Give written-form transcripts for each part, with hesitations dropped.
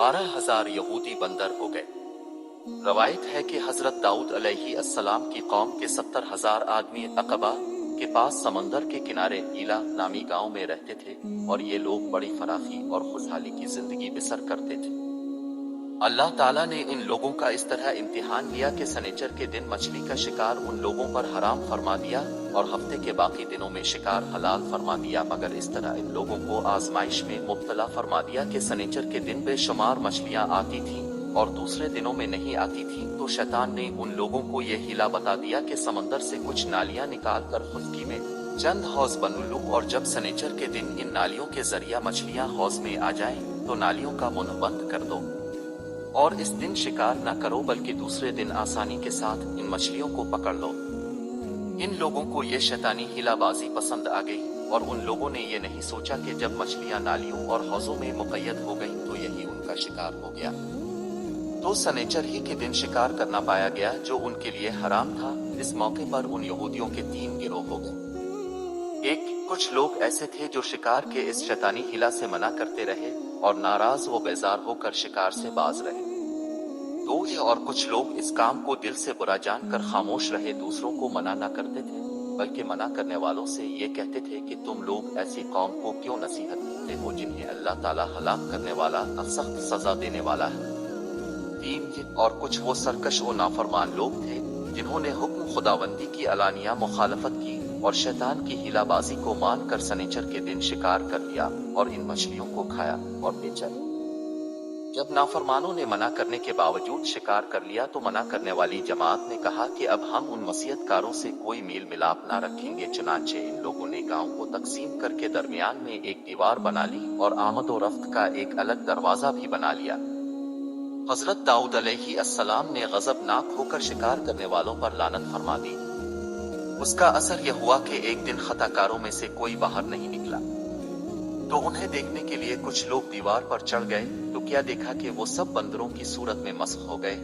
12,000 यहूदी बंदर हो गए। रवायत है कि हजरत दाऊद अलैहिस्सलाम की कौम के 70,000 आदमी अक़बा के पास समंदर के किनारे ईला नामी गांव में रहते थे और ये लोग बड़ी फराखी और खुशहाली की जिंदगी बसर करते थे। अल्लाह ताला ने इन लोगों का इस तरह इम्तिहान लिया कि सनीचर के दिन मछली का शिकार उन लोगों पर हराम फरमा दिया और हफ्ते के बाकी दिनों में शिकार हलाल फरमा दिया, मगर इस तरह इन लोगों को आजमाइश में मुब्तला फरमा दिया कि सनीचर के दिन बेशुमार मछलियां आती थीं और दूसरे दिनों में नहीं आती थीं। तो शैतान ने उन लोगों को ये हीला बता दिया कि समंदर से कुछ नालियां निकाल कर खुश्की में चंद हौज बना लो और जब सनीचर के दिन इन नालियों के जरिया मछलियां हौज में आ जाएं तो नालियों का मुंह बंद कर दो और इस दिन शिकार न करो बल्कि दूसरे दिन आसानी के साथ इन मछलियों को पकड़ लो। इन लोगों को ये शैतानी हिलाबाजी पसंद आ गई और उन लोगों ने ये नहीं सोचा कि जब मछलियां नालियों और हौजों में मुक़य्यद हो गईं तो यही उनका शिकार हो गया। तो सनीचर ही के दिन शिकार करना पाया गया जो उनके लिए हराम था। इस मौके पर उन यहूदियों के 3 गिरोह हो गए। एक, कुछ लोग ऐसे थे जो शिकार के इस शैतानी हिला से मना करते रहे और नाराज व बेजार होकर शिकार से बाज रहे। 2, और कुछ लोग इस काम को दिल से बुरा जानकर खामोश रहे, दूसरों को मना न करते थे बल्कि मना करने वालों से ये कहते थे कि तुम लोग ऐसी कौम को क्यों नसीहत देते हो जिन्हें अल्लाह ताला हलाक करने वाला और सख्त सजा देने वाला है। 3, और कुछ वो सरकश व नाफरमान लोग थे जिन्होंने हुक्म खुदाबंदी की अलानिया मुखालफत की और शैतान की हिलाबाजी को मानकर सनीचर के दिन शिकार कर लिया और इन मछलियों को खाया और बेचा। जब नाफरमानों ने मना करने के बावजूद शिकार कर लिया तो मना करने वाली जमात ने कहा कि अब हम उन मसीहतकारों से कोई मेल मिलाप ना रखेंगे। चुनांचे इन लोगों ने गांव को तकसीम करके दरमियान में एक दीवार बना ली और आमद व रफ्त का एक अलग दरवाजा भी बना लिया। हजरत दाऊद अलैहिस्सलाम ने गजबनाक होकर शिकार करने वालों पर लानत फरमा दी। उसका असर यह हुआ कि एक दिन खताकारों में से कोई बाहर नहीं निकला तो उन्हें देखने के लिए कुछ लोग दीवार पर चढ़ गए तो क्या देखा कि वो सब बंदरों की सूरत में मस्ख हो गए।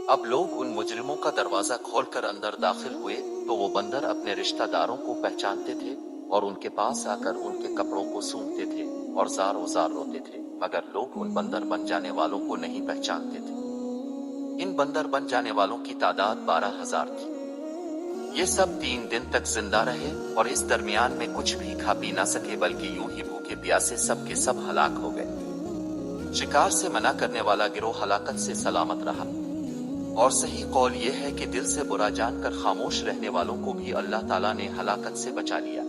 अब लोग उन मुजरिमों का दरवाजा खोलकर अंदर दाखिल हुए तो वो बंदर अपने रिश्तेदारों को पहचानते थे और उनके पास आकर उनके कपड़ों को सूंघते थे और जार रोते थे, मगर लोग उन बंदर बन जाने वालों को नहीं पहचानते थे। इन बंदर बन जाने वालों की तादाद 12,000 थी। ये सब 3 दिन तक जिंदा रहे और इस दरमियान में कुछ भी खा पी ना सके बल्कि यूं ही भूखे प्यासे सब के सब हलाक हो गए। शिकार से मना करने वाला गिरोह हलाकत से सलामत रहा और सही कौल ये है कि दिल से बुरा जानकर खामोश रहने वालों को भी अल्लाह ताला ने हलाकत से बचा लिया।